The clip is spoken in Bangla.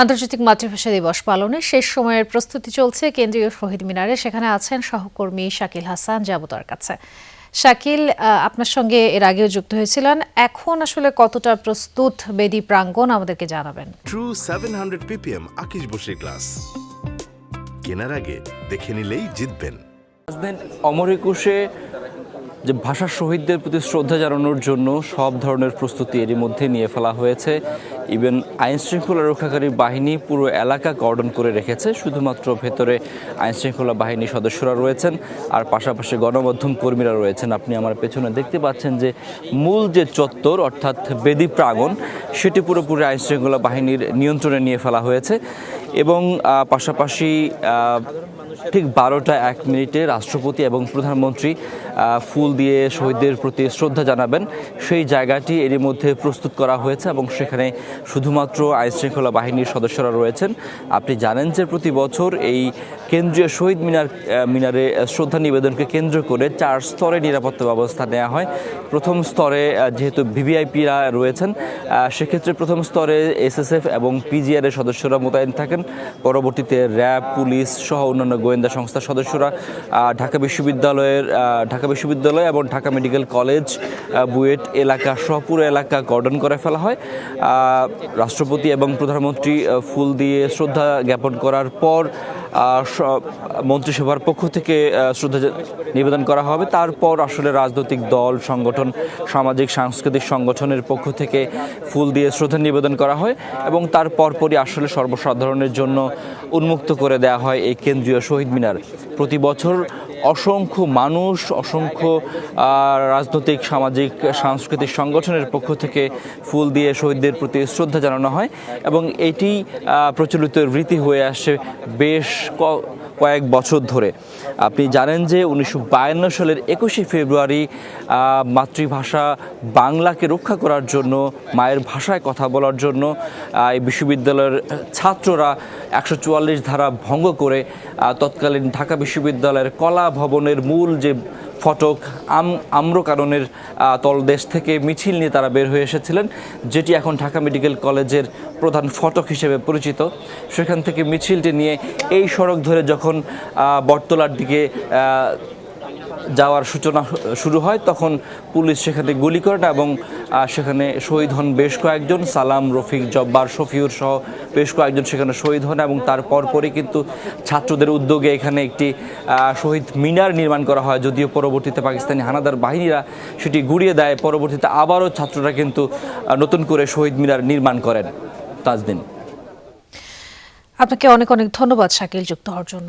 আন্তর্জাতিক মাতৃভাষা দিবস পালনের শেষ সময়ের প্রস্তুতি চলছে কেন্দ্রীয় শহীদ মিনারে। সেখানে আছেন সহকর্মী শাকিল হাসান। যাবো তার কাছে। শাকিল, আপনার সঙ্গে এর আগেও যুক্ত হয়েছিলেন, এখন আসলে কতটা প্রস্তুত বেদি প্রাঙ্গণ আমাদেরকে জানাবেন। ট্রু 700 ppm আকিশ বসির ক্লাস কেনার আগে দেখে নিলেই জিতবেন। অমর একুশে যে ভাষা শহীদদের প্রতি শ্রদ্ধা জানানোর জন্য সব ধরনের প্রস্তুতি এরই মধ্যে নিয়ে ফেলা হয়েছে। ইভেন আইন শৃঙ্খলা রক্ষাকারী বাহিনী পুরো এলাকা কর্ডন করে রেখেছে, শুধুমাত্র ভেতরে আইন শৃঙ্খলা বাহিনীর সদস্যরা রয়েছেন আর পাশাপাশি গণমাধ্যম কর্মীরা রয়েছেন। আপনি আমার পেছনে দেখতে পাচ্ছেন যে মূল যে চত্বর অর্থাৎ বেদি প্রাঙ্গণ সেটি পুরোপুরি আইন শৃঙ্খলা বাহিনীর নিয়ন্ত্রণে নিয়ে ফেলা হয়েছে এবং পাশাপাশি ঠিক 12টা 1 মিনিটে রাষ্ট্রপতি এবং প্রধানমন্ত্রী ফুল দিয়ে শহীদদের প্রতি শ্রদ্ধা জানাবেন। সেই জায়গাটি এরই মধ্যে প্রস্তুত করা হয়েছে এবং সেখানে শুধুমাত্র আইনশৃঙ্খলা বাহিনীর সদস্যরা রয়েছেন। আপনি জানেন যে প্রতি বছর এই কেন্দ্রীয় শহীদ মিনারে শ্রদ্ধা নিবেদনকে কেন্দ্র করে 4 স্তরে নিরাপত্তা ব্যবস্থা নেওয়া হয়। প্রথম স্তরে যেহেতু ভিভিআইপিরা রয়েছেন, সেক্ষেত্রে প্রথম স্তরে এসএসএফ এবং পিজিআর এর সদস্যরা মোতায়েন থাকেন। পরবর্তীতে র্যাব, পুলিশ সহ অন্যান্য গোয়েন্দা সংস্থার সদস্যরা ঢাকা বিশ্ববিদ্যালয় এবং ঢাকা মেডিকেল কলেজ, বুয়েট এলাকা সহ পুরো এলাকা কর্ডন করে ফেলা হয়। রাষ্ট্রপতি এবং প্রধানমন্ত্রী ফুল দিয়ে শ্রদ্ধা জ্ঞাপন করার পর মন্ত্রিসভার পক্ষ থেকে শ্রদ্ধা নিবেদন করা হবে। তারপর আসলে রাজনৈতিক দল, সংগঠন, সামাজিক সাংস্কৃতিক সংগঠনের পক্ষ থেকে ফুল দিয়ে শ্রদ্ধা নিবেদন করা হয় এবং তার পরপরই আসলে সর্বসাধারণের জন্য উন্মুক্ত করে দেওয়া হয় এই কেন্দ্রীয় শহীদ মিনার। প্রতি বছর অসংখ্য মানুষ, অসংখ্য রাজনৈতিক, সামাজিক, সাংস্কৃতিক সংগঠনের পক্ষ থেকে ফুল দিয়ে শহীদদের প্রতি শ্রদ্ধা জানানো হয় এবং এটি প্রচলিত রীতি হয়ে আসছে বেশ কয়েক বছর ধরে। আপনি জানেন যে 1952 সালের 21শে ফেব্রুয়ারি মাতৃভাষা বাংলাকে রক্ষা করার জন্য, মায়ের ভাষায় কথা বলার জন্য এই বিশ্ববিদ্যালয়ের ছাত্ররা 144 ধারা ভঙ্গ করে তৎকালীন ঢাকা বিশ্ববিদ্যালয়ের কলা ভবনের মূল যে ফটক আম্রকাননের তলদেশ থেকে মিছিল নিয়ে তারা বের হয়ে এসেছিলেন, যেটি এখন ঢাকা মেডিকেল কলেজের প্রধান ফটক হিসেবে পরিচিত। সেখান থেকে মিছিলটি নিয়ে এই সড়ক ধরে যখন বটতলার দিকে যাওয়ার সূচনা শুরু হয়, তখন পুলিশ সেখানে গুলি করে এবং সেখানে শহীদ হন বেশ কয়েকজন। সালাম, রফিক, জব্বার, শফিউর সহ বেশ কয়েকজন সেখানে শহীদ হন এবং তার পরপরই কিন্তু ছাত্রদের উদ্যোগে এখানে একটি শহীদ মিনার নির্মাণ করা হয়। যদিও পরবর্তীতে পাকিস্তানি হানাদার বাহিনীরা সেটি গুড়িয়ে দেয়, পরবর্তীতে আবারও ছাত্ররা কিন্তু নতুন করে শহীদ মিনার নির্মাণ করেন। তাজদিন, আপনাকে অনেক অনেক ধন্যবাদ শাকিল যুক্ত হওয়ার জন্য।